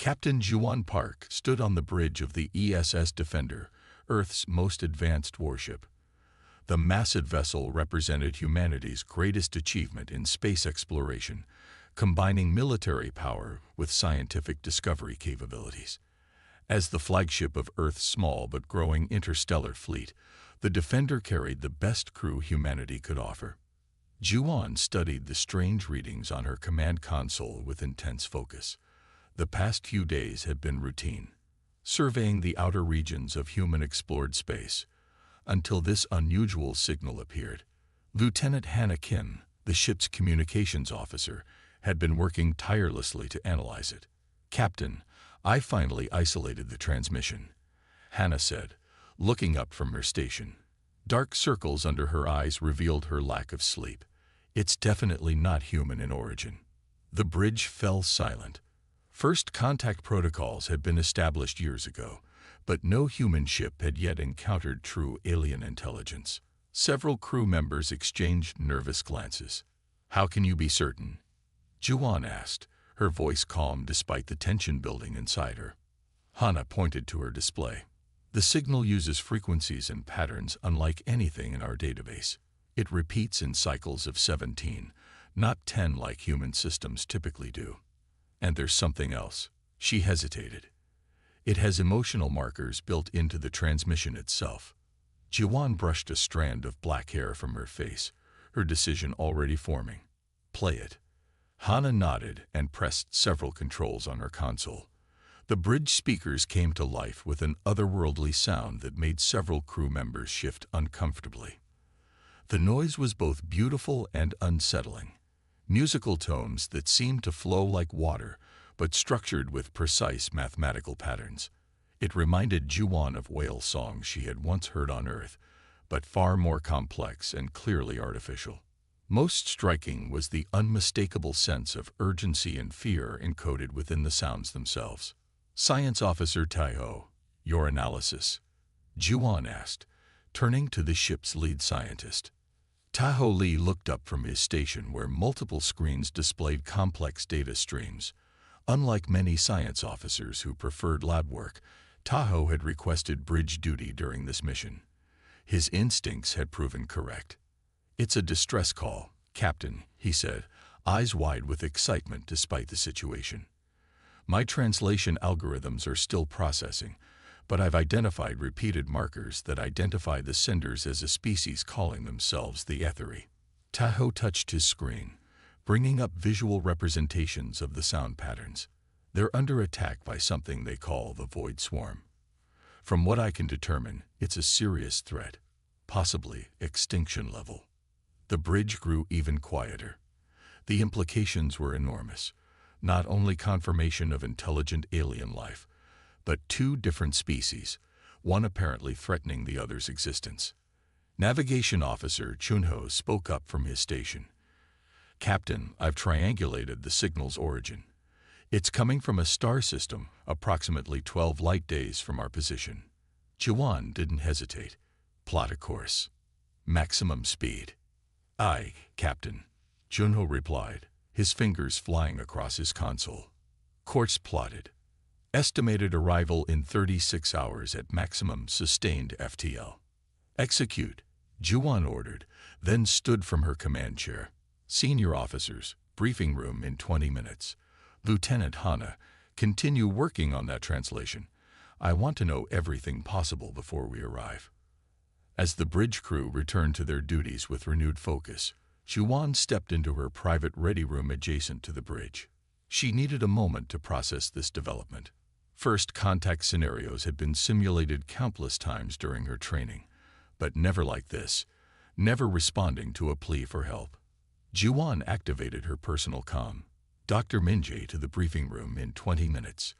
Captain Juan Park stood on the bridge of the ESS Defender, Earth's most advanced warship. The massive vessel represented humanity's greatest achievement in space exploration, combining military power with scientific discovery capabilities. As the flagship of Earth's small but growing interstellar fleet, the Defender carried the best crew humanity could offer. Juan studied the strange readings on her command console with intense focus. The past few days had been routine, surveying the outer regions of human-explored space, until this unusual signal appeared. Lieutenant Hannah Kim, the ship's communications officer, had been working tirelessly to analyze it. "Captain, I finally isolated the transmission," Hannah said, looking up from her station. Dark circles under her eyes revealed her lack of sleep. "It's definitely not human in origin." The bridge fell silent. First contact protocols had been established years ago, but no human ship had yet encountered true alien intelligence. Several crew members exchanged nervous glances. "How can you be certain?" Juan asked, her voice calm despite the tension building inside her. Hannah pointed to her display. "The signal uses frequencies and patterns unlike anything in our database. It repeats in cycles of 17, not 10 like human systems typically do. And there's something else." She hesitated. "It has emotional markers built into the transmission itself." Juan brushed a strand of black hair from her face, her decision already forming. "Play it." Hannah nodded and pressed several controls on her console. The bridge speakers came to life with an otherworldly sound that made several crew members shift uncomfortably. The noise was both beautiful and unsettling. Musical tones that seemed to flow like water, but structured with precise mathematical patterns. It reminded Juan of whale songs she had once heard on Earth, but far more complex and clearly artificial. Most striking was the unmistakable sense of urgency and fear encoded within the sounds themselves. "Science Officer Taiho, your analysis?" Juan asked, turning to the ship's lead scientist. Tahoe Lee looked up from his station where multiple screens displayed complex data streams. Unlike many science officers who preferred lab work, Tahoe had requested bridge duty during this mission. His instincts had proven correct. "It's a distress call, Captain," he said, eyes wide with excitement despite the situation. "My translation algorithms are still processing, but I've identified repeated markers that identify the senders as a species calling themselves the Etheri." Tahoe touched his screen, bringing up visual representations of the sound patterns. "They're under attack by something they call the Void Swarm. From what I can determine, it's a serious threat, possibly extinction level." The bridge grew even quieter. The implications were enormous. Not only confirmation of intelligent alien life, but two different species, one apparently threatening the other's existence. Navigation Officer Chunho spoke up from his station. "Captain, I've triangulated the signal's origin. It's coming from a star system approximately 12 light days from our position." Juan didn't hesitate. "Plot a course. Maximum speed." "Aye, Captain," Junho replied, his fingers flying across his console. "Course plotted. Estimated arrival in 36 hours at maximum sustained FTL." "Execute," Juan ordered, then stood from her command chair. "Senior officers, briefing room in 20 minutes. Lieutenant Hannah, continue working on that translation. I want to know everything possible before we arrive." As the bridge crew returned to their duties with renewed focus, Juan stepped into her private ready room adjacent to the bridge. She needed a moment to process this development. First contact scenarios had been simulated countless times during her training, but never like this, never responding to a plea for help. Juan activated her personal comm. "Dr. Minjay to the briefing room in 20 minutes.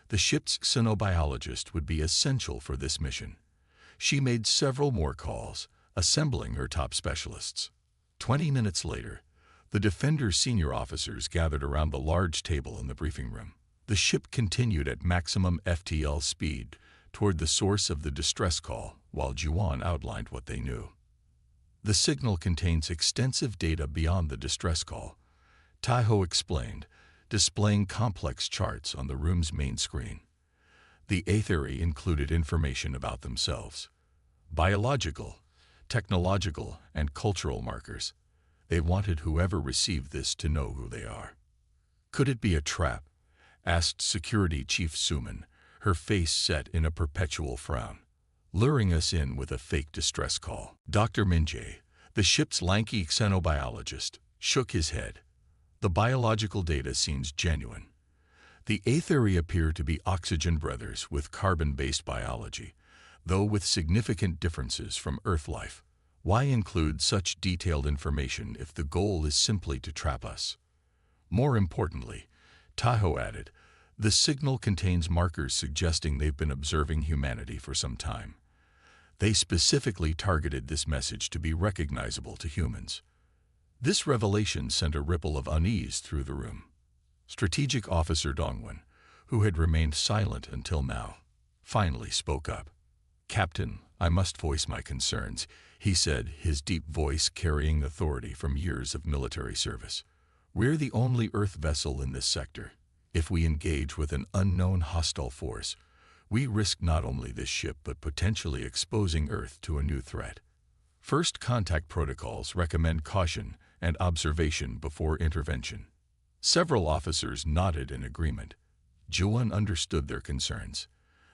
The ship's xenobiologist would be essential for this mission." She made several more calls, assembling her top specialists. 20 minutes later, the Defender's senior officers gathered around the large table in the briefing room. The ship continued at maximum FTL speed toward the source of the distress call, while Juan outlined what they knew. "The signal contains extensive data beyond the distress call," Taiho explained, displaying complex charts on the room's main screen. The aetheri included information about themselves: biological, technological, and cultural markers. They wanted whoever received this to know who they are. Could it be a trap? Asked Security Chief Suman, her face set in a perpetual frown. Luring us in with a fake distress call. Dr. Minjay, the ship's lanky xenobiologist, shook his head. The biological data seems genuine. The aetheri appear to be oxygen brothers with carbon-based biology, though with significant differences from Earth life. Why include such detailed information if the goal is simply to trap us? More importantly, Tahoe added, the signal contains markers suggesting they've been observing humanity for some time. They specifically targeted this message to be recognizable to humans. This revelation sent a ripple of unease through the room. Strategic Officer Dongwon, who had remained silent until now, finally spoke up. "Captain, I must voice my concerns," he said, his deep voice carrying authority from years of military service. "We're the only Earth vessel in this sector. If we engage with an unknown hostile force, we risk not only this ship but potentially exposing Earth to a new threat. First contact protocols recommend caution and observation before intervention." Several officers nodded in agreement. Juan understood their concerns.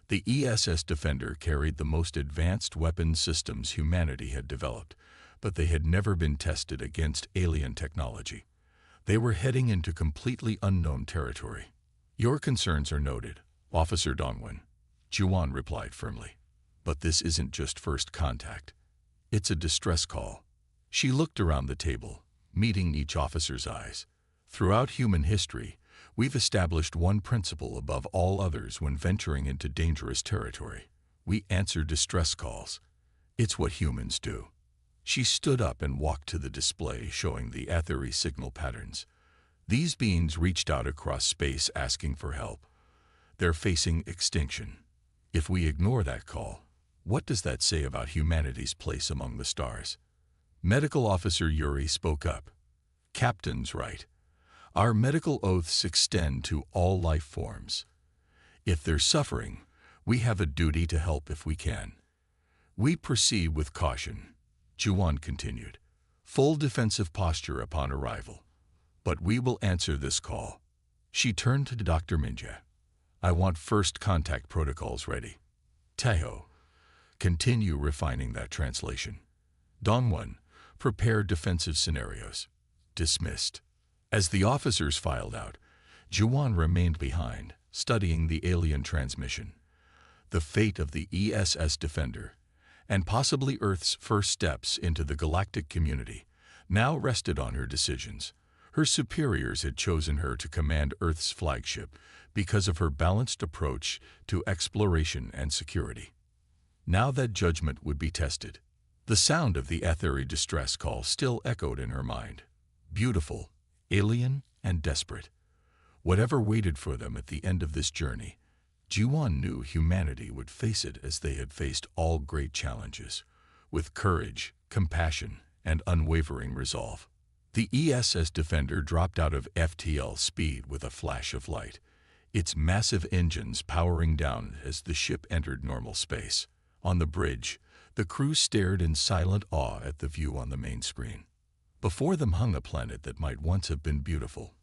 The ESS Defender carried the most advanced weapon systems humanity had developed, but they had never been tested against alien technology. They were heading into completely unknown territory. "Your concerns are noted, Officer Dongwon," Juan replied firmly. "But this isn't just first contact. It's a distress call." She looked around the table, meeting each officer's eyes. "Throughout human history, we've established one principle above all others when venturing into dangerous territory. We answer distress calls. It's what humans do." She stood up and walked to the display showing the aetheri signal patterns. These beings reached out across space asking for help. They're facing extinction. If we ignore that call, what does that say about humanity's place among the stars? Medical Officer Yuri spoke up. "Captain's right. Our medical oaths extend to all life forms. If they're suffering, we have a duty to help if we can. We proceed with caution," Juan continued. "Full defensive posture upon arrival. But we will answer this call." She turned to Dr. Minjay. "I want first contact protocols ready. Tahoe, continue refining that translation. Dongwon, prepare defensive scenarios." Dismissed. As the officers filed out, Juan remained behind, studying the alien transmission. The fate of the ESS Defender, and possibly Earth's first steps into the galactic community, now rested on her decisions. Her superiors had chosen her to command Earth's flagship because of her balanced approach to exploration and security. Now that judgment would be tested. The sound of the aetheri distress call still echoed in her mind. Beautiful, alien, and desperate. Whatever waited for them at the end of this journey, Juan knew humanity would face it as they had faced all great challenges, with courage, compassion, and unwavering resolve. The ESS Defender dropped out of FTL speed with a flash of light, its massive engines powering down as the ship entered normal space. On the bridge, the crew stared in silent awe at the view on the main screen. Before them hung a planet that might once have been beautiful.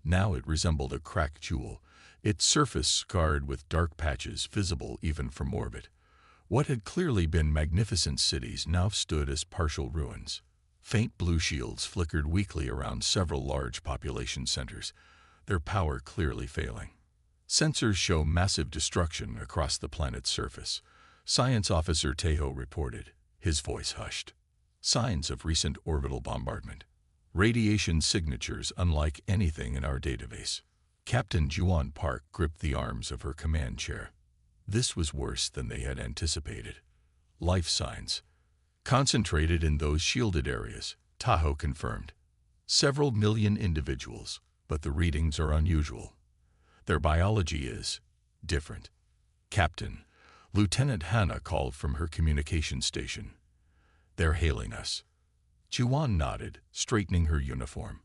Now it resembled a cracked jewel, its surface scarred with dark patches visible even from orbit. What had clearly been magnificent cities now stood as partial ruins. Faint blue shields flickered weakly around several large population centers, their power clearly failing. Sensors show massive destruction across the planet's surface, Science Officer Tahoe reported, his voice hushed. Signs of recent orbital bombardment. Radiation signatures unlike anything in our database. Captain Juan Park gripped the arms of her command chair. This was worse than they had anticipated. Life signs. Concentrated in those shielded areas, Tahoe confirmed. Several million individuals, but the readings are unusual. Their biology is different. "Captain," Lieutenant Hannah called from her communication station. "They're hailing us." Juan nodded, straightening her uniform.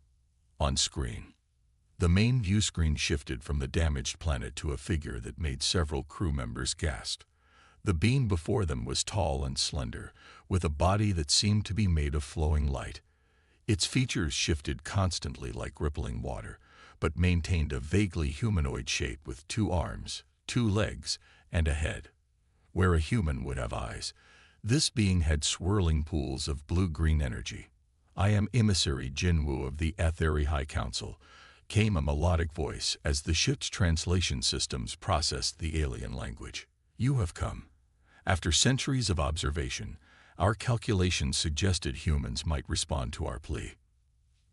On screen, The main view screen shifted from the damaged planet to a figure that made several crew members gasp. The being before them was tall and slender, with a body that seemed to be made of flowing light. Its features shifted constantly like rippling water, but maintained a vaguely humanoid shape with 2 arms, 2 legs, and a head. Where a human would have eyes, this being had swirling pools of blue-green energy. "I am Emissary Jinwoo of the Aetheri High Council," came a melodic voice as the ship's translation systems processed the alien language. "You have come. After centuries of observation, our calculations suggested humans might respond to our plea."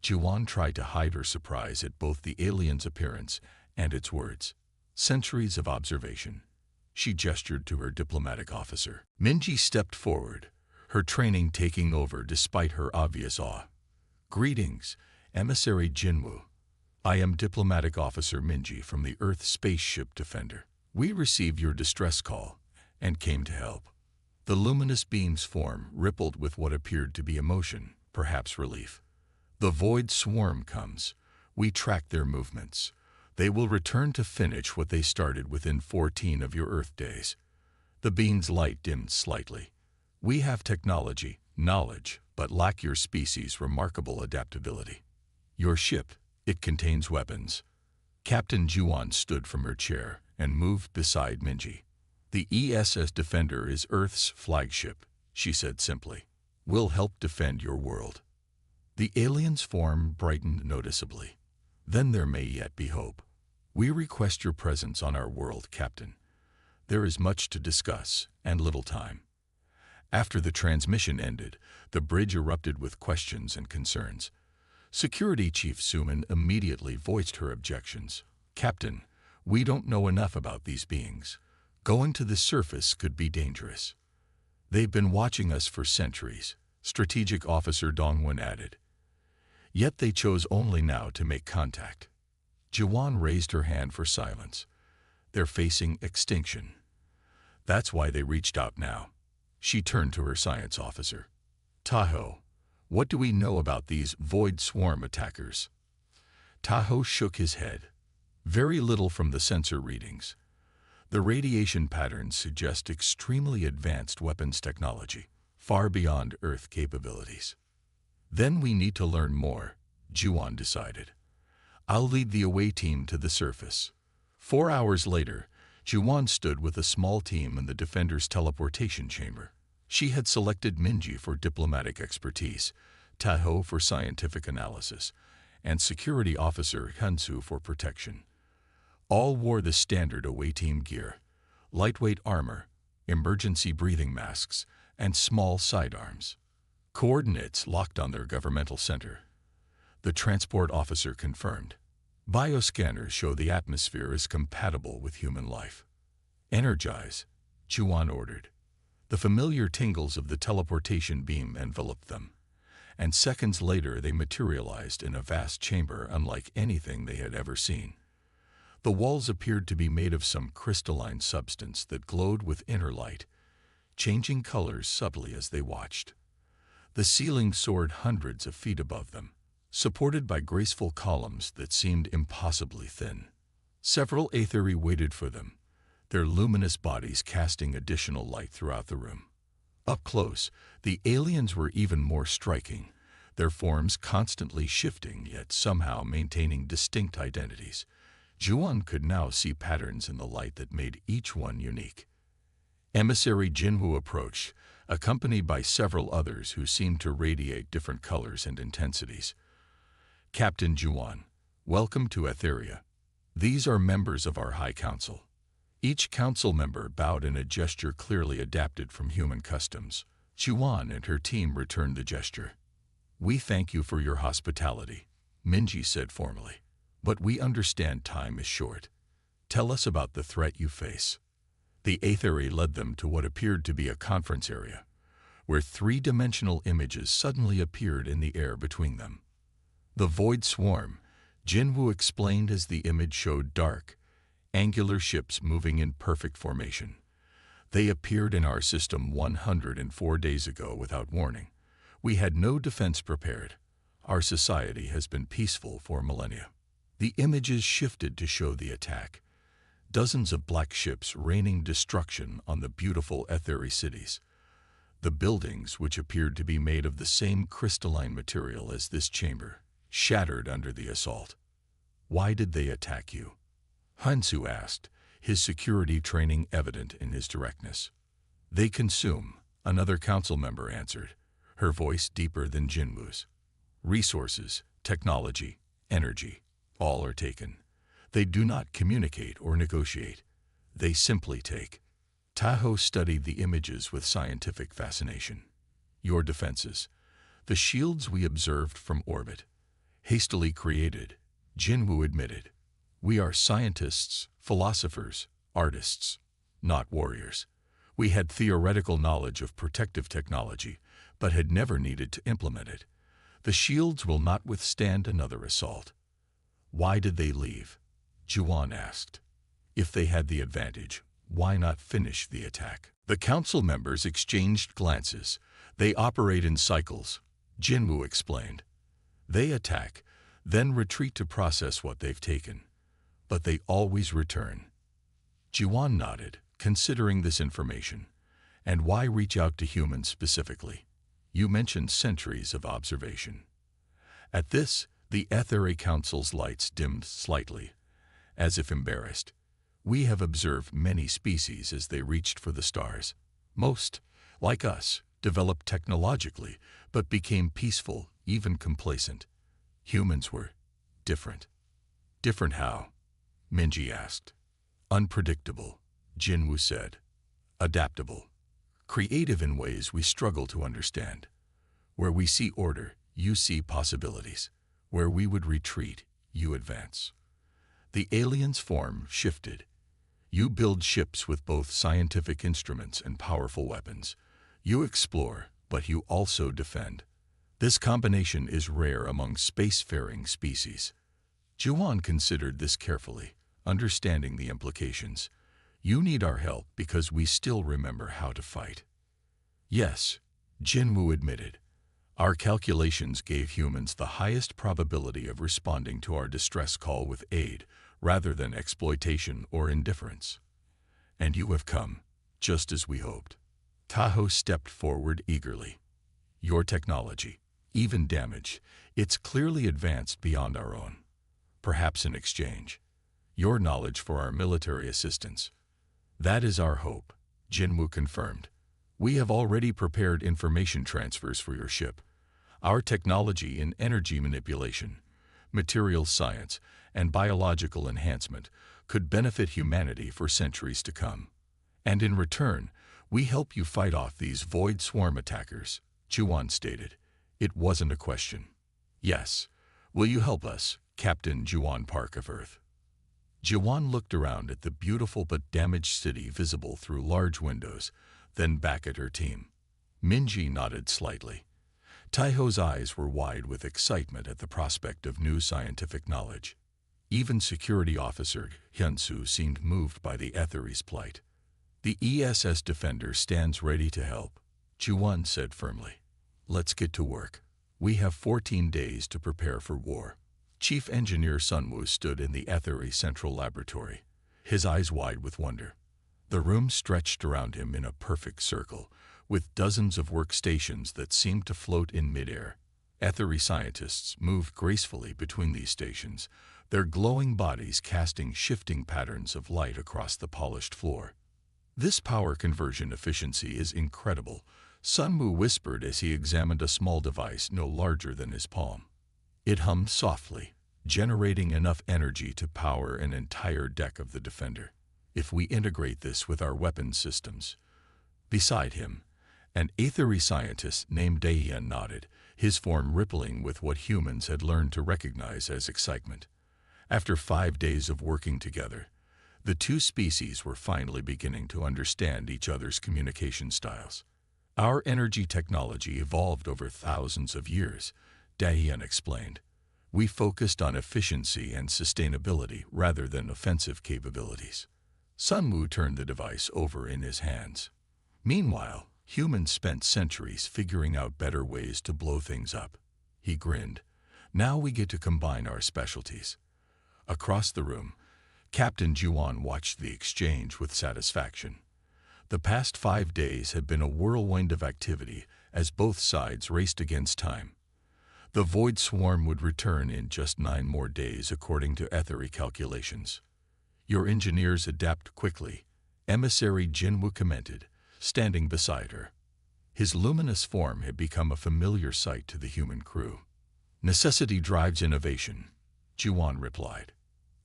Juwon tried to hide her surprise at both the alien's appearance and its words. "Centuries of observation." She gestured to her diplomatic officer. Minji stepped forward, her training taking over despite her obvious awe. "Greetings, Emissary Jinwoo. I am Diplomatic Officer Minji from the Earth Spaceship Defender. We received your distress call and came to help." The luminous beam's form rippled with what appeared to be emotion, perhaps relief. "The Void Swarm comes. We track their movements. They will return to finish what they started within 14 of your Earth days." The beam's light dimmed slightly. "We have technology, knowledge, but lack your species' remarkable adaptability. Your ship, it contains weapons." Captain Juwon stood from her chair and moved beside Minji. "The ESS Defender is Earth's flagship," she said simply. "We'll help defend your world." The alien's form brightened noticeably. "Then there may yet be hope. We request your presence on our world, Captain. There is much to discuss and little time." After the transmission ended, the bridge erupted with questions and concerns. Security Chief Suman immediately voiced her objections. "Captain, we don't know enough about these beings. Going to the surface could be dangerous." "They've been watching us for centuries," Strategic Officer Dongwon added. "Yet they chose only now to make contact." Juwon raised her hand for silence. "They're facing extinction. That's why they reached out now." She turned to her science officer. "Taho, what do we know about these Void Swarm attackers?" Taho shook his head. "Very little from the sensor readings. The radiation patterns suggest extremely advanced weapons technology, far beyond Earth capabilities." "Then we need to learn more," Juwon decided. "I'll lead the away team to the surface." 4 hours later, Juwon stood with a small team in the Defender's teleportation chamber. She had selected Minji for diplomatic expertise, Taho for scientific analysis, and Security Officer Hyunsu for protection. All wore the standard away team gear: lightweight armor, emergency breathing masks, and small sidearms. Coordinates locked on their governmental center. The transport officer confirmed. "Bioscanners show the atmosphere is compatible with human life." "Energize," Juwon ordered. The familiar tingles of the teleportation beam enveloped them, and seconds later they materialized in a vast chamber unlike anything they had ever seen. The walls appeared to be made of some crystalline substance that glowed with inner light, changing colors subtly as they watched. The ceiling soared hundreds of feet above them, supported by graceful columns that seemed impossibly thin. Several Aetheri waited for them, their luminous bodies casting additional light throughout the room. Up close, the aliens were even more striking, their forms constantly shifting yet somehow maintaining distinct identities. Juwon could now see patterns in the light that made each one unique. Emissary Jinwoo approached, accompanied by several others who seemed to radiate different colors and intensities. "Captain Juwon, welcome to Aetheria. These are members of our High Council." Each council member bowed in a gesture clearly adapted from human customs. Juwon and her team returned the gesture. "We thank you for your hospitality," Minji said formally. "But we understand time is short. Tell us about the threat you face." The Aetheri led them to what appeared to be a conference area, where 3-dimensional images suddenly appeared in the air between them. "The Void Swarm," Jinwoo explained as the image showed dark, angular ships moving in perfect formation. "They appeared in our system 104 days ago without warning. We had no defense prepared. Our society has been peaceful for millennia." The images shifted to show the attack. Dozens of black ships raining destruction on the beautiful Etheri cities. The buildings, which appeared to be made of the same crystalline material as this chamber, shattered under the assault. Why did they attack you? Hansu asked, his security training evident in his directness. They consume, another council member answered, her voice deeper than Jinwu's. Resources, technology, energy, all are taken. They do not communicate or negotiate. They simply take. Tahoe studied the images with scientific fascination. Your defenses. The shields we observed from orbit. Hastily created, Jinwu admitted. We are scientists, philosophers, artists, not warriors. We had theoretical knowledge of protective technology, but had never needed to implement it. The shields will not withstand another assault. Why did they leave? Juan asked. If they had the advantage, why not finish the attack? The council members exchanged glances. They operate in cycles, Jinwu explained. They attack, then retreat to process what they've taken. But they always return. Juan nodded, considering this information. And why reach out to humans specifically? You mentioned centuries of observation. At this, the Etheri Council's lights dimmed slightly, as if embarrassed. We have observed many species as they reached for the stars. Most, like us, developed technologically, but became peaceful, even complacent. Humans were different. Different how? Minji asked. Unpredictable, Jinwu said. Adaptable. Creative in ways we struggle to understand. Where we see order, you see possibilities. Where we would retreat, you advance. The alien's form shifted. You build ships with both scientific instruments and powerful weapons. You explore, but you also defend. This combination is rare among spacefaring species. Juan considered this carefully, understanding the implications. You need our help because we still remember how to fight. Yes, Jinwu admitted. Our calculations gave humans the highest probability of responding to our distress call with aid, rather than exploitation or indifference. And you have come, just as we hoped. Tahoe stepped forward eagerly. Your technology, even damage, it's clearly advanced beyond our own. Perhaps in exchange. Your knowledge for our military assistance. That is our hope, Jinwu confirmed. We have already prepared information transfers for your ship. Our technology in energy manipulation, material science, and biological enhancement could benefit humanity for centuries to come. And in return, we help you fight off these void swarm attackers, Juan stated. It wasn't a question. Yes. Will you help us, Captain Juan Park of Earth? Juan looked around at the beautiful but damaged city visible through large windows, then back at her team. Minji nodded slightly. Taiho's eyes were wide with excitement at the prospect of new scientific knowledge. Even Security Officer Hyunsu seemed moved by the Etheri's plight. The ESS Defender stands ready to help, Juan said firmly. Let's get to work. We have 14 days to prepare for war. Chief Engineer Sunwoo stood in the Etheri Central Laboratory, his eyes wide with wonder. The room stretched around him in a perfect circle, with dozens of workstations that seemed to float in midair. Etheri scientists moved gracefully between these stations, their glowing bodies casting shifting patterns of light across the polished floor. This power conversion efficiency is incredible, Sunwoo whispered as he examined a small device no larger than his palm. It hummed softly, generating enough energy to power an entire deck of the Defender. If we integrate this with our weapons systems. Beside him, an Etheri scientist named Daehyun nodded, his form rippling with what humans had learned to recognize as excitement. After 5 days of working together, the two species were finally beginning to understand each other's communication styles. Our energy technology evolved over thousands of years, Daehyun explained. We focused on efficiency and sustainability rather than offensive capabilities. Sunwoo turned the device over in his hands. Meanwhile, humans spent centuries figuring out better ways to blow things up. He grinned. Now we get to combine our specialties. Across the room, Captain Juan watched the exchange with satisfaction. The past 5 days had been a whirlwind of activity as both sides raced against time. The void swarm would return in just 9 more days according to Ethery calculations. Your engineers adapt quickly, Emissary Jinwoo commented, standing beside her. His luminous form had become a familiar sight to the human crew. Necessity drives innovation, Juan replied.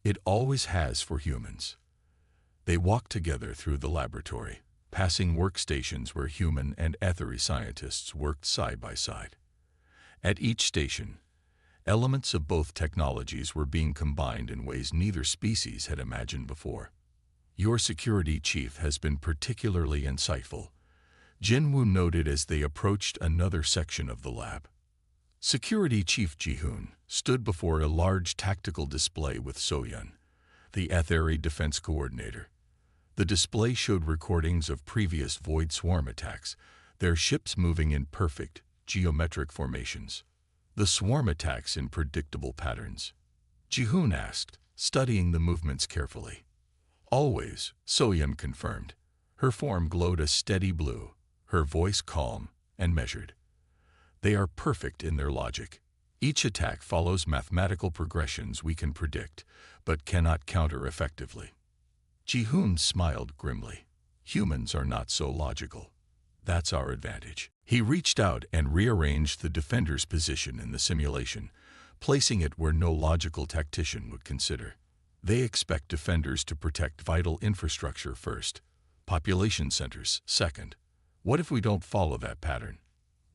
It always has for humans. They walked together through the laboratory, passing workstations where human and Ethery scientists worked side by side. At each station, elements of both technologies were being combined in ways neither species had imagined before. Your security chief has been particularly insightful, Jinwoo noted as they approached another section of the lab. Security Chief Ji-hoon stood before a large tactical display with So-yeon, the Ethery defense coordinator. The display showed recordings of previous void swarm attacks, their ships moving in perfect, geometric formations. The swarm attacks in predictable patterns. Ji-hoon asked, studying the movements carefully. Always, So-yeon confirmed. Her form glowed a steady blue, her voice calm and measured. They are perfect in their logic. Each attack follows mathematical progressions we can predict, but cannot counter effectively. Ji-hoon smiled grimly. Humans are not so logical. That's our advantage. He reached out and rearranged the defender's position in the simulation, placing it where no logical tactician would consider. They expect defenders to protect vital infrastructure first, population centers second. What if we don't follow that pattern?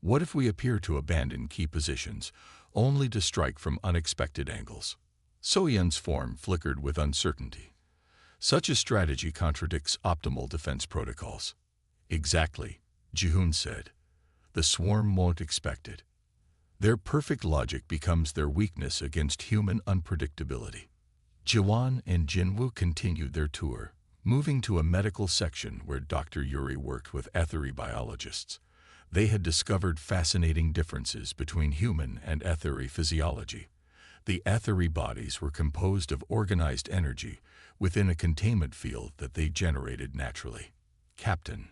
What if we appear to abandon key positions, only to strike from unexpected angles? So-yeon's form flickered with uncertainty. Such a strategy contradicts optimal defense protocols. Exactly, Ji-hoon said. The swarm won't expect it. Their perfect logic becomes their weakness against human unpredictability. Ji-won and Jinwoo continued their tour, moving to a medical section where Dr. Yuri worked with Ethery biologists. They had discovered fascinating differences between human and Ethery physiology. The Ethery bodies were composed of organized energy within a containment field that they generated naturally. Captain.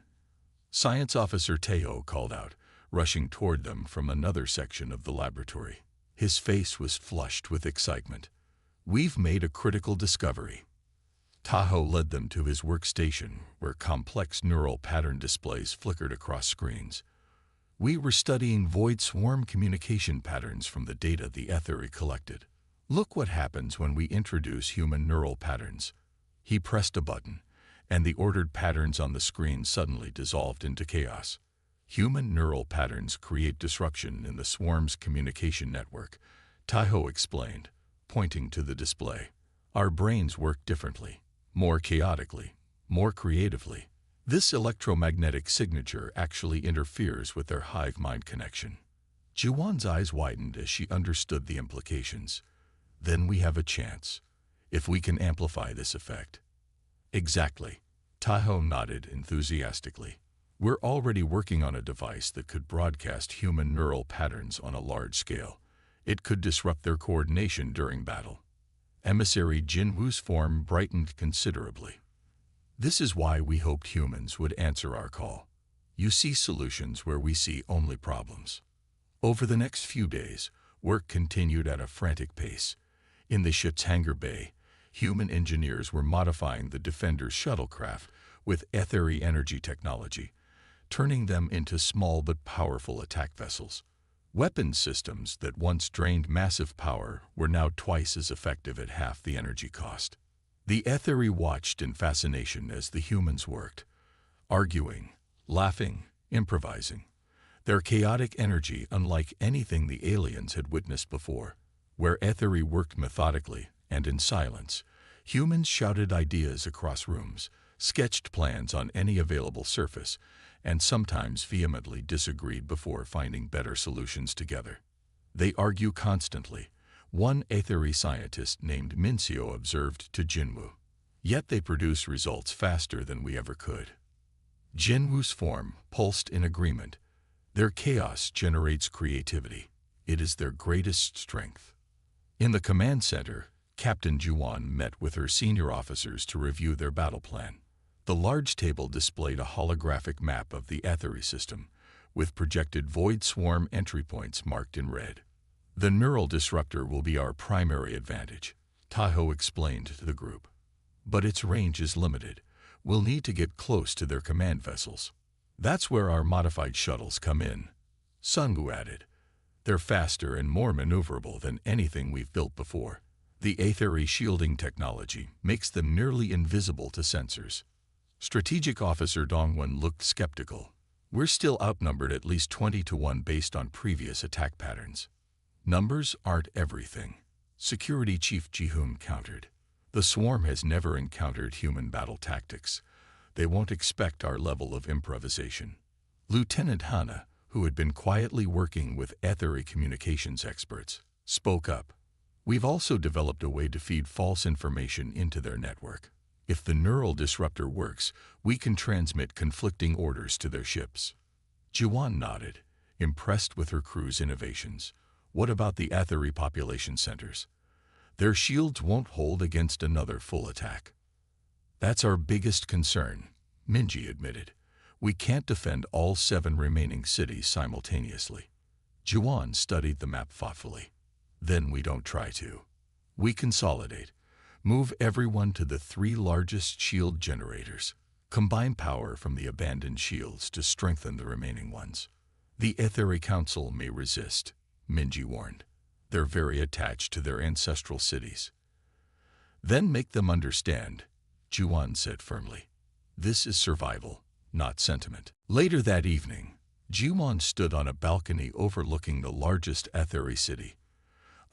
Science Officer Taeho called out, rushing toward them from another section of the laboratory. His face was flushed with excitement. We've made a critical discovery. Taeho led them to his workstation where complex neural pattern displays flickered across screens. We were studying void swarm communication patterns from the data the Ethery collected. Look what happens when we introduce human neural patterns. He pressed a button, and the ordered patterns on the screen suddenly dissolved into chaos. Human neural patterns create disruption in the swarm's communication network, Taeho explained, pointing to the display. Our brains work differently, more chaotically, more creatively. This electromagnetic signature actually interferes with their hive-mind connection. Ji-won's eyes widened as she understood the implications. Then we have a chance, if we can amplify this effect. Exactly. Taeho nodded enthusiastically. We're already working on a device that could broadcast human neural patterns on a large scale. It could disrupt their coordination during battle. Emissary Jinwoo's form brightened considerably. This is why we hoped humans would answer our call. You see solutions where we see only problems. Over the next few days, work continued at a frantic pace. In the ship's hangar bay, human engineers were modifying the Defender's shuttlecraft with Ethery energy technology, turning them into small but powerful attack vessels. Weapon systems that once drained massive power were now twice as effective at half the energy cost. The Ethery watched in fascination as the humans worked, arguing, laughing, improvising. Their chaotic energy unlike anything the aliens had witnessed before. Where Ethery worked methodically and in silence, humans shouted ideas across rooms, sketched plans on any available surface, and sometimes vehemently disagreed before finding better solutions together. They argue constantly, one Ethery scientist named Minseo observed to Jinwoo. Yet they produce results faster than we ever could. Jinwoo's form pulsed in agreement. Their chaos generates creativity. It is their greatest strength. In the command center, Captain Juan met with her senior officers to review their battle plan. The large table displayed a holographic map of the Aetheri system, with projected void swarm entry points marked in red. The neural disruptor will be our primary advantage, Tahoe explained to the group. But its range is limited. We'll need to get close to their command vessels. That's where our modified shuttles come in, Sunwoo added. They're faster and more maneuverable than anything we've built before. The Aetheri shielding technology makes them nearly invisible to sensors. Strategic Officer Dongwon looked skeptical. We're still outnumbered at least 20-1 based on previous attack patterns. Numbers aren't everything, Security Chief Ji-hoon countered. The swarm has never encountered human battle tactics. They won't expect our level of improvisation. Lieutenant Hana, who had been quietly working with Aetheri communications experts, spoke up. We've also developed a way to feed false information into their network. If the neural disruptor works, we can transmit conflicting orders to their ships. Juan nodded, impressed with her crew's innovations. What about the Aetheri population centers? Their shields won't hold against another full attack. That's our biggest concern, Minji admitted. We can't defend all 7 remaining cities simultaneously. Juan studied the map thoughtfully. Then we don't try to. We consolidate. Move everyone to the 3 largest shield generators. Combine power from the abandoned shields to strengthen the remaining ones. The Aetheri Council may resist, Minji warned. They're very attached to their ancestral cities. Then make them understand, Juan said firmly. This is survival, not sentiment. Later that evening, Juan stood on a balcony overlooking the largest Aetheri city.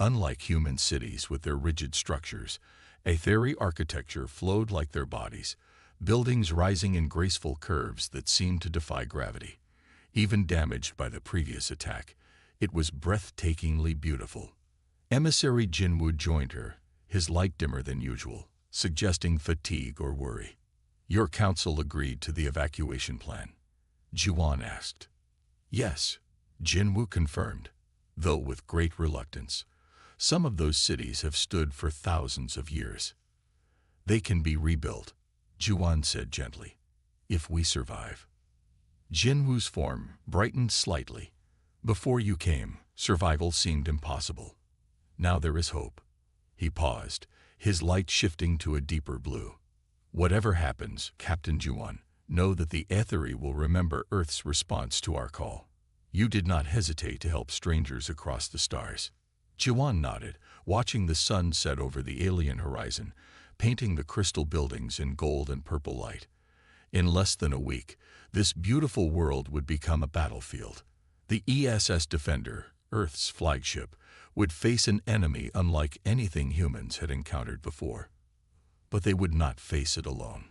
Unlike human cities with their rigid structures, Aetheri architecture flowed like their bodies, buildings rising in graceful curves that seemed to defy gravity. Even damaged by the previous attack, it was breathtakingly beautiful. Emissary Jinwoo joined her, his light dimmer than usual, suggesting fatigue or worry. Your council agreed to the evacuation plan? Juan asked. Yes, Jinwoo confirmed, though with great reluctance. Some of those cities have stood for thousands of years. They can be rebuilt, Juan said gently, if we survive. Jinwoo's form brightened slightly. Before you came, survival seemed impossible. Now there is hope. He paused, his light shifting to a deeper blue. Whatever happens, Captain Juan, know that the Aetheri will remember Earth's response to our call. You did not hesitate to help strangers across the stars. Juan nodded, watching the sun set over the alien horizon, painting the crystal buildings in gold and purple light. In less than a week, this beautiful world would become a battlefield. The ESS Defender, Earth's flagship, would face an enemy unlike anything humans had encountered before. But they would not face it alone.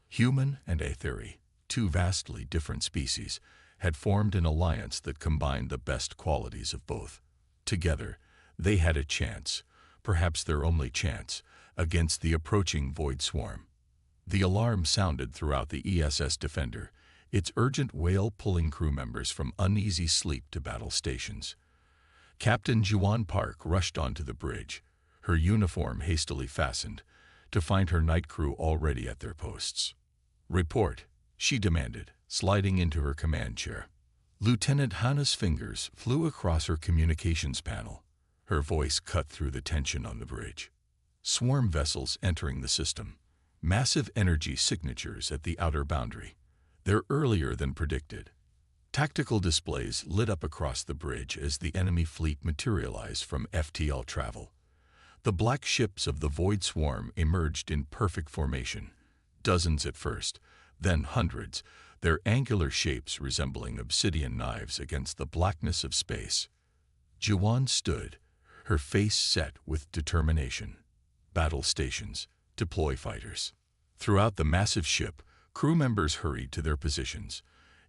Human and Aetheri, 2 vastly different species, had formed an alliance that combined the best qualities of both. Together, they had a chance, perhaps their only chance, against the approaching void swarm. The alarm sounded throughout the ESS Defender, its urgent wail pulling crew members from uneasy sleep to battle stations. Captain Juan Park rushed onto the bridge, her uniform hastily fastened, to find her night crew already at their posts. Report, she demanded, sliding into her command chair. Lieutenant Hana's fingers flew across her communications panel. Her voice cut through the tension on the bridge. Swarm vessels entering the system. Massive energy signatures at the outer boundary. They're earlier than predicted. Tactical displays lit up across the bridge as the enemy fleet materialized from FTL travel. The black ships of the Void Swarm emerged in perfect formation. Dozens at first, then hundreds, their angular shapes resembling obsidian knives against the blackness of space. Juan stood, her face set with determination. Battle stations, deploy fighters. Throughout the massive ship, crew members hurried to their positions.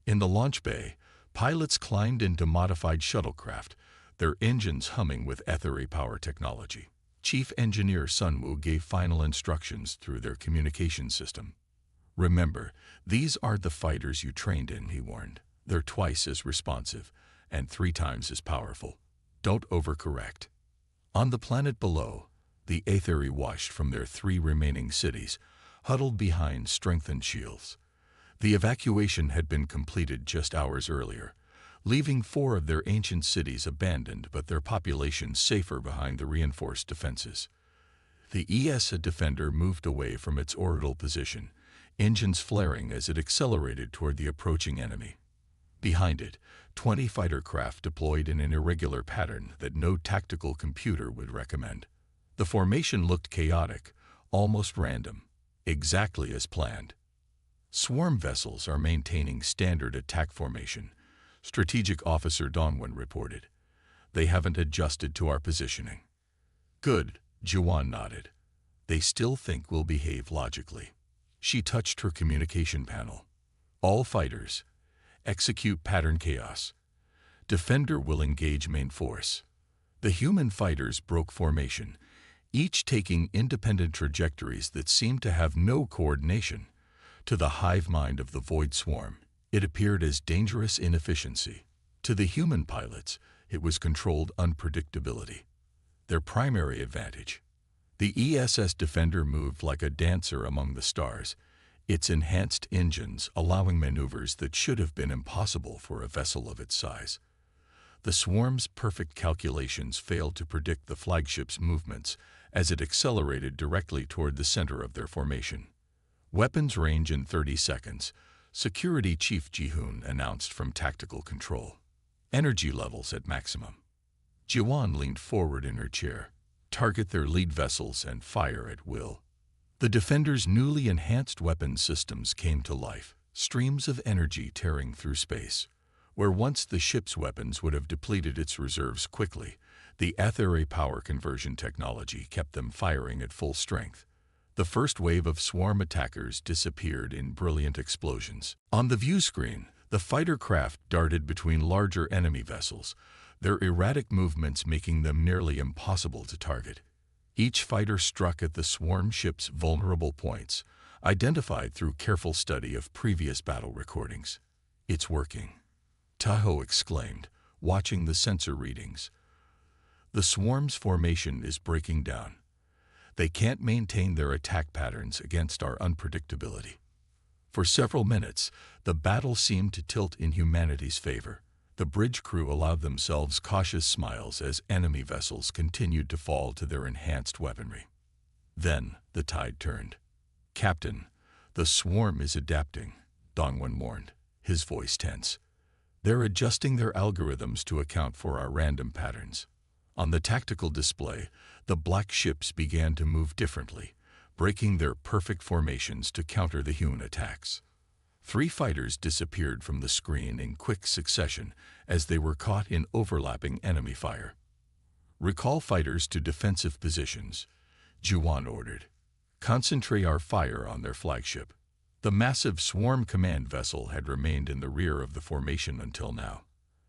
In the launch bay, pilots climbed into modified shuttlecraft, their engines humming with Aetheri power technology. Chief Engineer Sunwoo gave final instructions through their communication system. Remember, these aren't the fighters you trained in, he warned. They're twice as responsive and 3 times as powerful. Don't overcorrect. On the planet below, the Aetheri washed from their 3 remaining cities, huddled behind strengthened shields. The evacuation had been completed just hours earlier, leaving 4 of their ancient cities abandoned but their populations safer behind the reinforced defenses. The ESA Defender moved away from its orbital position, engines flaring as it accelerated toward the approaching enemy. Behind it, 20 fighter craft deployed in an irregular pattern that no tactical computer would recommend. The formation looked chaotic, almost random, exactly as planned. Swarm vessels are maintaining standard attack formation, Strategic Officer Donwin reported. They haven't adjusted to our positioning. Good, Juwan nodded. They still think we'll behave logically. She touched her communication panel. All fighters, execute pattern chaos. Defender will engage main force. The human fighters broke formation, each taking independent trajectories that seemed to have no coordination. To the hive mind of the Void Swarm, it appeared as dangerous inefficiency. To the human pilots, it was controlled unpredictability. Their primary advantage. The ESS Defender moved like a dancer among the stars, its enhanced engines allowing maneuvers that should have been impossible for a vessel of its size. The swarm's perfect calculations failed to predict the flagship's movements as it accelerated directly toward the center of their formation. Weapons range in 30 seconds, Security Chief Jihoon announced from tactical control. Energy levels at maximum. Jiwan leaned forward in her chair. Target their lead vessels and fire at will. The Defender's newly enhanced weapon systems came to life, streams of energy tearing through space. Where once the ship's weapons would have depleted its reserves quickly, the Aetheri power conversion technology kept them firing at full strength. The first wave of swarm attackers disappeared in brilliant explosions. On the view screen, the fighter craft darted between larger enemy vessels, their erratic movements making them nearly impossible to target. Each fighter struck at the swarm ship's vulnerable points, identified through careful study of previous battle recordings. It's working, Tahoe exclaimed, watching the sensor readings. The swarm's formation is breaking down. They can't maintain their attack patterns against our unpredictability. For several minutes, the battle seemed to tilt in humanity's favor. The bridge crew allowed themselves cautious smiles as enemy vessels continued to fall to their enhanced weaponry. Then the tide turned. Captain, the swarm is adapting, Dongwon warned, his voice tense. They're adjusting their algorithms to account for our random patterns. On the tactical display, the black ships began to move differently, breaking their perfect formations to counter the human attacks. 3 fighters disappeared from the screen in quick succession as they were caught in overlapping enemy fire. Recall fighters to defensive positions, Juwan ordered. Concentrate our fire on their flagship. The massive swarm command vessel had remained in the rear of the formation until now.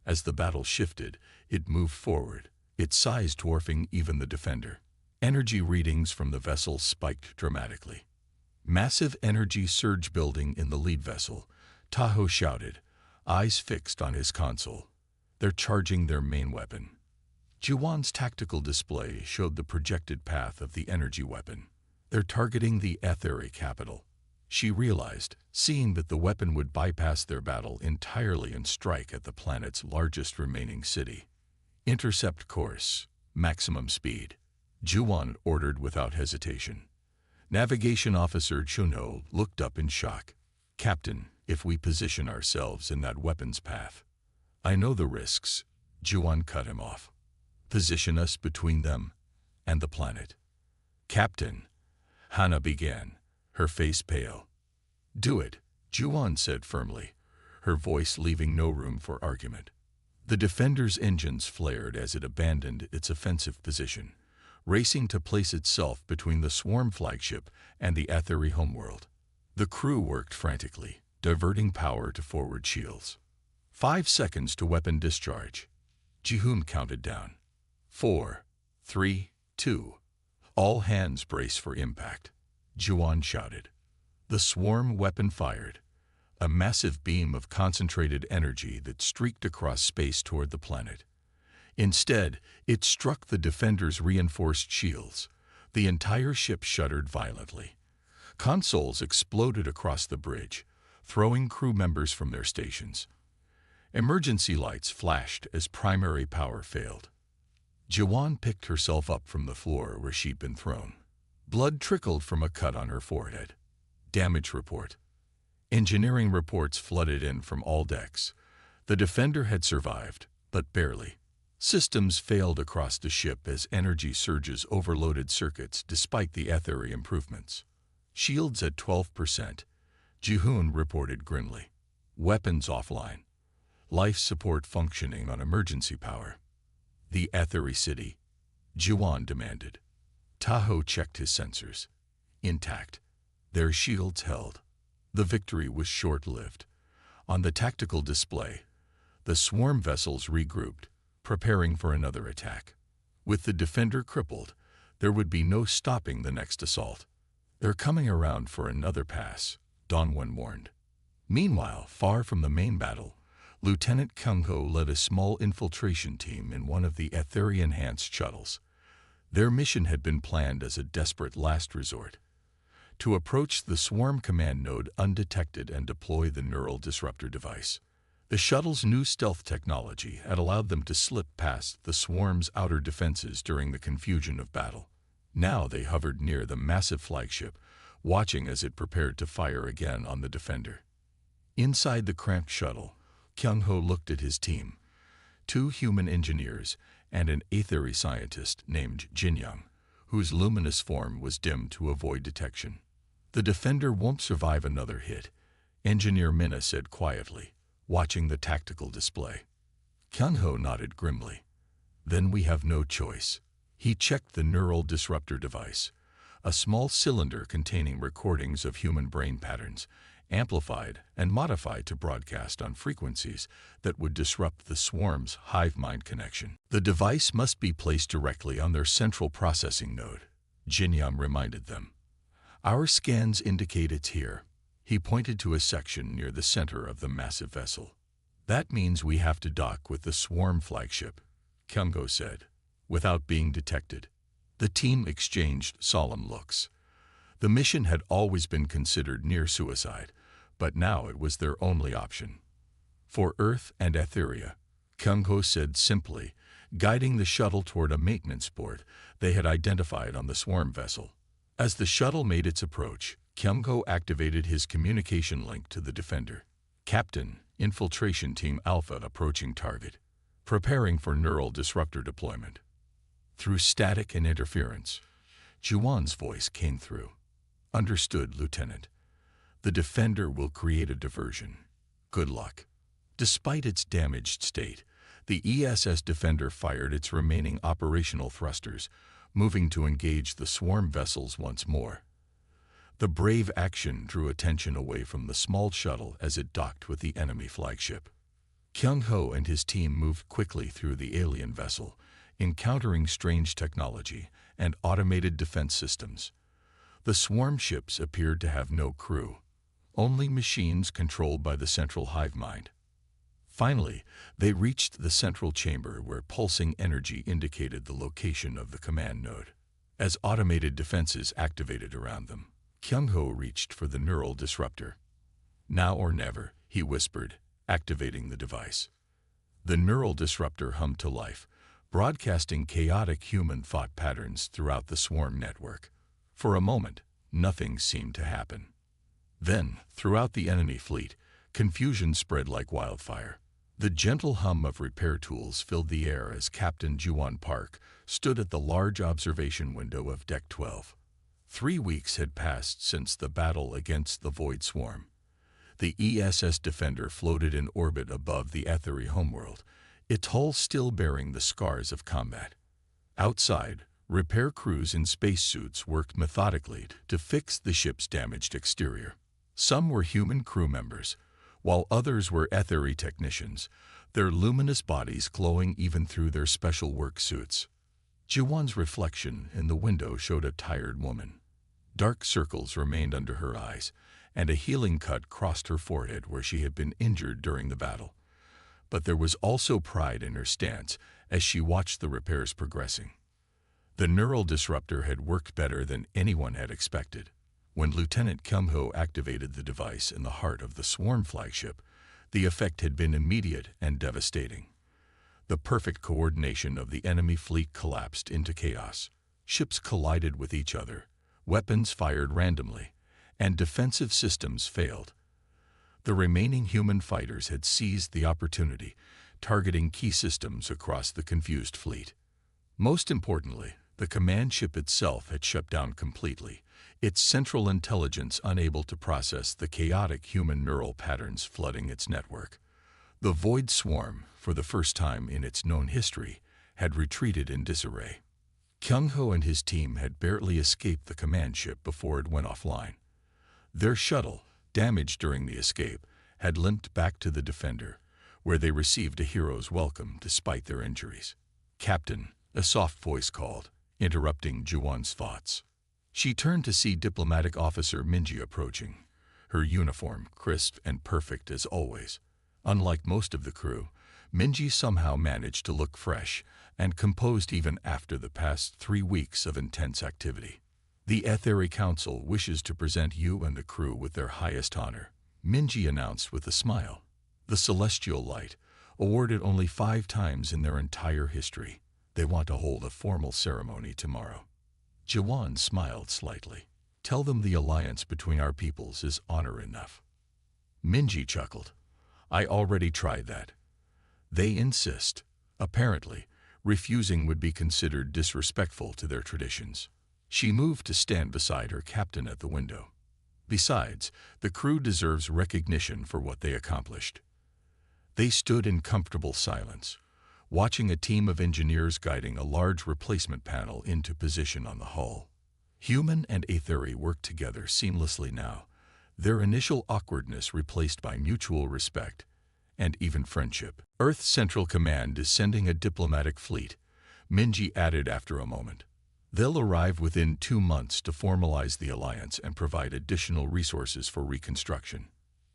As the battle shifted, it moved forward, its size dwarfing even the Defender. Energy readings from the vessel spiked dramatically. Massive energy surge building in the lead vessel, Tahoe shouted, eyes fixed on his console. They're charging their main weapon. Juwan's tactical display showed the projected path of the energy weapon. They're targeting the Aetheri capital. She realized, seeing that the weapon would bypass their battle entirely and strike at the planet's largest remaining city. Intercept course, maximum speed, Juwan ordered without hesitation. Navigation Officer Chunho looked up in shock. Captain, if we position ourselves in that weapon's path. I know the risks, Juwan cut him off. Position us between them and the planet. Captain, Hana began, her face pale. Do it, Juwan said firmly, her voice leaving no room for argument. The Defender's engines flared as it abandoned its offensive position, racing to place itself between the swarm flagship and the Aetheri homeworld. The crew worked frantically, diverting power to forward shields. 5 seconds to weapon discharge. Jihoon counted down. 4, 3, 2. All hands brace for impact, Juwan shouted. The swarm weapon fired, a massive beam of concentrated energy that streaked across space toward the planet. Instead, it struck the Defender's reinforced shields, The entire ship shuddered violently. Consoles exploded across the bridge, throwing crew members from their stations. Emergency lights flashed as primary power failed. Jiwan picked herself up from the floor where she'd been thrown. Blood trickled from a cut on her forehead. Damage report. Engineering reports flooded in from all decks. The Defender had survived, but barely. Systems failed across the ship as energy surges overloaded circuits despite the Aetheri improvements. Shields at 12%. Jihoon reported grimly. Weapons offline. Life support functioning on emergency power. The Aetheri city, Jiwan demanded. Tahoe checked his sensors. Intact. Their shields held. The victory was short-lived. On the tactical display, the swarm vessels regrouped, preparing for another attack. With the Defender crippled, there would be no stopping the next assault. They're coming around for another pass, Dongwon warned. Meanwhile, far from the main battle, Lieutenant Kyung-ho led a small infiltration team in one of the Aetheri-enhanced shuttles. Their mission had been planned as a desperate last resort: to approach the swarm command node undetected and deploy the neural disruptor device. The shuttle's new stealth technology had allowed them to slip past the swarm's outer defenses during the confusion of battle. Now they hovered near the massive flagship, watching as it prepared to fire again on the Defender. Inside the cramped shuttle, Kyung-ho looked at his team: 2 human engineers and an Aetheri scientist named Jin-young, whose luminous form was dimmed to avoid detection. The Defender won't survive another hit, Engineer Minna said quietly, watching the tactical display. Kyung-ho nodded grimly. Then we have no choice. He checked the neural disruptor device, a small cylinder containing recordings of human brain patterns, amplified and modified to broadcast on frequencies that would disrupt the swarm's hive mind connection. The device must be placed directly on their central processing node, Jin-young reminded them. Our scans indicate it's here. He pointed to a section near the center of the massive vessel. That means we have to dock with the swarm flagship, Kyung-ho said, without being detected. The team exchanged solemn looks. The mission had always been considered near suicide, but now it was their only option. For Earth and Aetheria, Kyung-ho said simply, guiding the shuttle toward a maintenance port they had identified on the swarm vessel. As the shuttle made its approach, Kyung-ho activated his communication link to the Defender. Captain, Infiltration Team Alpha approaching target. Preparing for neural disruptor deployment. Through static and interference, Jiwan's voice came through. Understood, Lieutenant. The Defender will create a diversion. Good luck. Despite its damaged state, the ESS Defender fired its remaining operational thrusters, moving to engage the swarm vessels once more. The brave action drew attention away from the small shuttle as it docked with the enemy flagship. Kyung-ho and his team moved quickly through the alien vessel, encountering strange technology and automated defense systems. The swarm ships appeared to have no crew, only machines controlled by the central hive mind. Finally, they reached the central chamber where pulsing energy indicated the location of the command node. As automated defenses activated around them, Kyung-ho reached for the neural disruptor. Now or never, he whispered, activating the device. The neural disruptor hummed to life, broadcasting chaotic human thought patterns throughout the swarm network. For a moment, nothing seemed to happen. Then, throughout the enemy fleet, confusion spread like wildfire. The gentle hum of repair tools filled the air as Captain Jiwan Park stood at the large observation window of Deck 12. 3 weeks had passed since the battle against the Void Swarm. The ESS Defender floated in orbit above the Aetheri homeworld, its hull still bearing the scars of combat. Outside, repair crews in spacesuits worked methodically to fix the ship's damaged exterior. Some were human crew members, while others were Aetheri technicians, their luminous bodies glowing even through their special work suits. Jiwan's reflection in the window showed a tired woman. Dark circles remained under her eyes, and a healing cut crossed her forehead where she had been injured during the battle. But there was also pride in her stance as she watched the repairs progressing. The neural disruptor had worked better than anyone had expected. When Lieutenant Kyung-ho activated the device in the heart of the swarm flagship, the effect had been immediate and devastating. The perfect coordination of the enemy fleet collapsed into chaos. Ships collided with each other, weapons fired randomly, and defensive systems failed. The remaining human fighters had seized the opportunity, targeting key systems across the confused fleet. Most importantly, the command ship itself had shut down completely, its central intelligence unable to process the chaotic human neural patterns flooding its network. The Void Swarm, for the first time in its known history, had retreated in disarray. Kyung-ho and his team had barely escaped the command ship before it went offline. Their shuttle, damaged during the escape, had limped back to the Defender, where they received a hero's welcome despite their injuries. "Captain," a soft voice called, interrupting Ji-won's thoughts. She turned to see diplomatic officer Minji approaching, her uniform crisp and perfect as always. Unlike most of the crew, Minji somehow managed to look fresh and composed even after the past 3 weeks of intense activity. "The Etheri Council wishes to present you and the crew with their highest honor," Minji announced with a smile. "The Celestial Light, awarded only 5 times in their entire history. They want to hold a formal ceremony tomorrow." Ji-won smiled slightly. "Tell them the alliance between our peoples is honor enough." Minji chuckled. "I already tried that. They insist. Apparently, refusing would be considered disrespectful to their traditions." She moved to stand beside her captain at the window. "Besides, the crew deserves recognition for what they accomplished." They stood in comfortable silence, watching a team of engineers guiding a large replacement panel into position on the hull. Human and Etheri worked together seamlessly now, their initial awkwardness replaced by mutual respect and even friendship. "Earth Central Command is sending a diplomatic fleet," Minji added after a moment. "They'll arrive within 2 months to formalize the alliance and provide additional resources for reconstruction."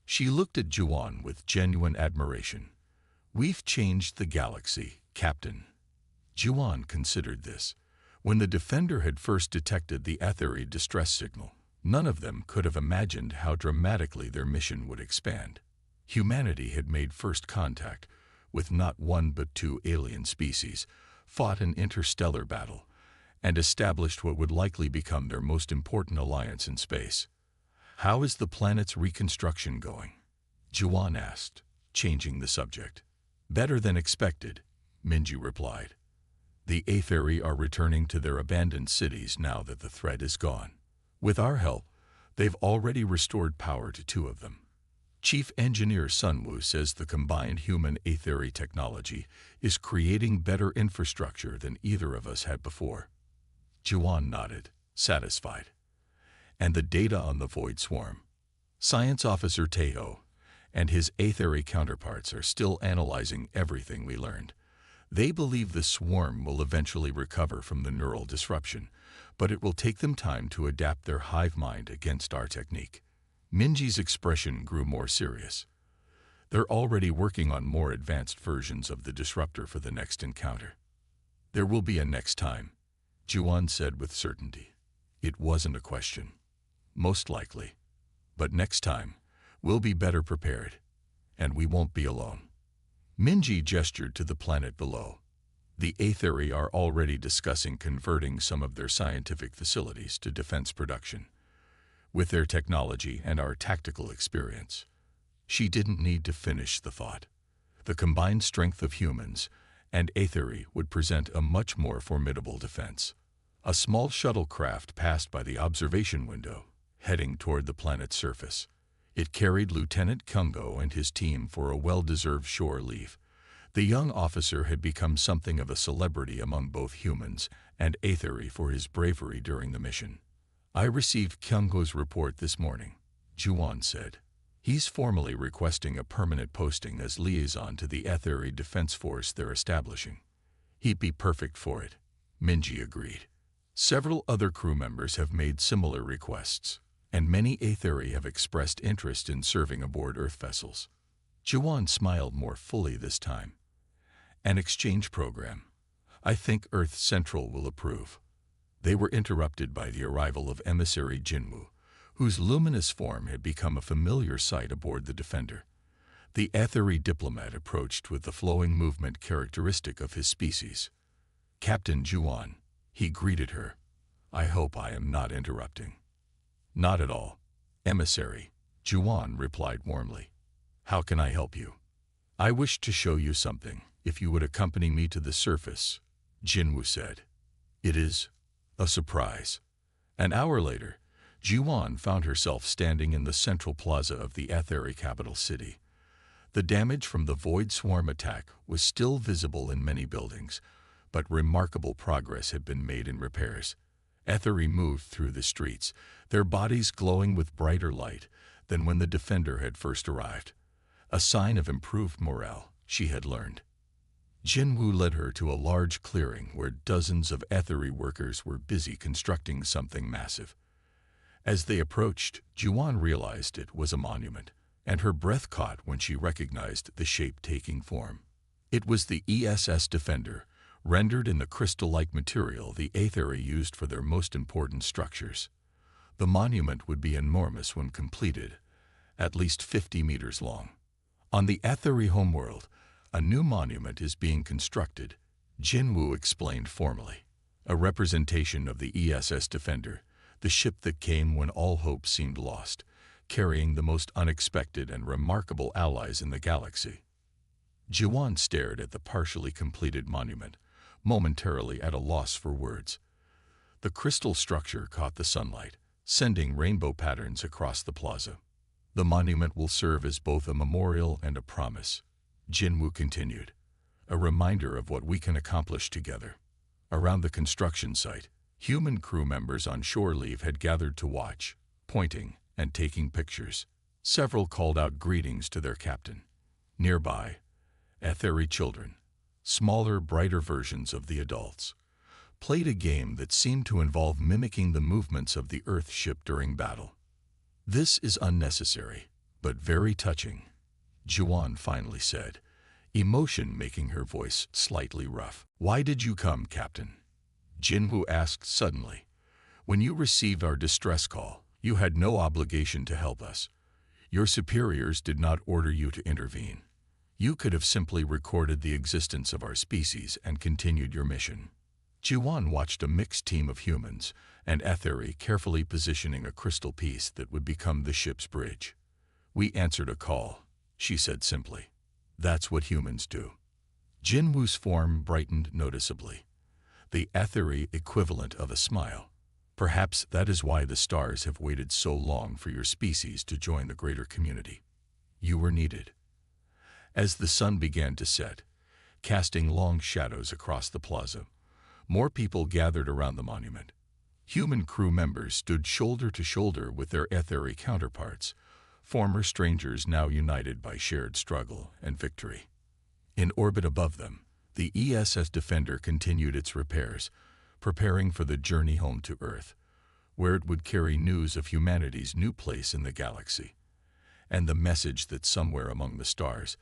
She looked at Ji-won with genuine admiration. "We've changed the galaxy, Captain." Ji-won considered this. When the Defender had first detected the Etheri distress signal, none of them could have imagined how dramatically their mission would expand. Humanity had made first contact with not 1 but 2 alien species, fought an interstellar battle, and established what would likely become their most important alliance in space. "How is the planet's reconstruction going?" Ji-won asked, changing the subject. "Better than expected," Minji replied. "The Etheri are returning to their abandoned cities now that the threat is gone. With our help, they've already restored power to 2 of them. Chief Engineer Sunwoo says the combined human-Etheri technology is creating better infrastructure than either of us had before." Ji-won nodded, satisfied. "And the data on the Void Swarm? Science Officer Taeho and his Etheri counterparts are still analyzing everything we learned. They believe the swarm will eventually recover from the neural disruption, but it will take them time to adapt their hive mind against our technique." Minji's expression grew more serious. "They're already working on more advanced versions of the disruptor for the next encounter." "There will be a next time," Ji-won said with certainty. It wasn't a question. "Most likely. But next time, we'll be better prepared. And we won't be alone." Minji gestured to the planet below. "The Etheri are already discussing converting some of their scientific facilities to defense production. With their technology and our tactical experience." She didn't need to finish the thought. The combined strength of humans and Etheri would present a much more formidable defense. A small shuttlecraft passed by the observation window, heading toward the planet's surface. It carried Lieutenant Kyung-ho and his team for a well-deserved shore leave. The young officer had become something of a celebrity among both humans and Etheri for his bravery during the mission. "I received Kyung-ho's report this morning," Ji-won said. "He's formally requesting a permanent posting as liaison to the Etheri Defense Force they're establishing." "He'd be perfect for it," Minji agreed. Several other crew members have made similar requests, and many Etheri have expressed interest in serving aboard Earth vessels. Ji-won smiled more fully this time. "An exchange program. I think Earth Central will approve." They were interrupted by the arrival of emissary Jinwoo, whose luminous form had become a familiar sight aboard the Defender. The ethery diplomat approached with the flowing movement characteristic of his species. "Captain Juan," he greeted her. "I hope I am not interrupting." "Not at all, emissary," Juan replied warmly. "How can I help you?" "I wish to show you something, if you would accompany me to the surface," Jinwoo said. "It is a surprise." An hour later, Juan found herself standing in the central plaza of the ethery capital city. The damage from the Void Swarm attack was still visible in many buildings, but remarkable progress had been made in repairs. Ethery moved through the streets, their bodies glowing with brighter light than when the Defender had first arrived. A sign of improved morale, she had learned. Jinwoo led her to a large clearing where dozens of ethery workers were busy constructing something massive. As they approached, Juan realized it was a monument, and her breath caught when she recognized the shape taking form. It was the ESS Defender, rendered in the crystal-like material the Aetheri used for their most important structures. The monument would be enormous when completed, at least 50 meters long. On the Aetheri homeworld, a new monument is being constructed, Jinwoo explained formally. A representation of the ESS Defender, the ship that came when all hope seemed lost, carrying the most unexpected and remarkable allies in the galaxy. Juan stared at the partially completed monument, momentarily at a loss for words. The crystal structure caught the sunlight, sending rainbow patterns across the plaza. "The monument will serve as both a memorial and a promise," Jinwoo continued, "a reminder of what we can accomplish together." Around the construction site, human crew members on shore leave had gathered to watch, pointing and taking pictures. Several called out greetings to their captain. Nearby, ethery children, smaller, brighter versions of the adults, played a game that seemed to involve mimicking the movements of the Earth ship during battle. "This is unnecessary, but very touching," Juan finally said, emotion making her voice slightly rough. "Why did you come, Captain?" Jinwoo asked suddenly. "When you received our distress call, you had no obligation to help us. Your superiors did not order you to intervene. You could have simply recorded the existence of our species and continued your mission." Juan watched a mixed team of humans and ethery carefully positioning a crystal piece that would become the ship's bridge. "We answered a call," she said simply. "That's what humans do." Jinwoo's form brightened noticeably, the ethery equivalent of a smile. "Perhaps that is why the stars have waited so long for your species to join the greater community. You were needed." As the sun began to set, casting long shadows across the plaza, more people gathered around the monument. Human crew members stood shoulder to shoulder with their ethery counterparts, former strangers now united by shared struggle and victory. In orbit above them, the ESS Defender continued its repairs, preparing for the journey home to Earth, where it would carry news of humanity's new place in the galaxy, and the message that somewhere among the stars,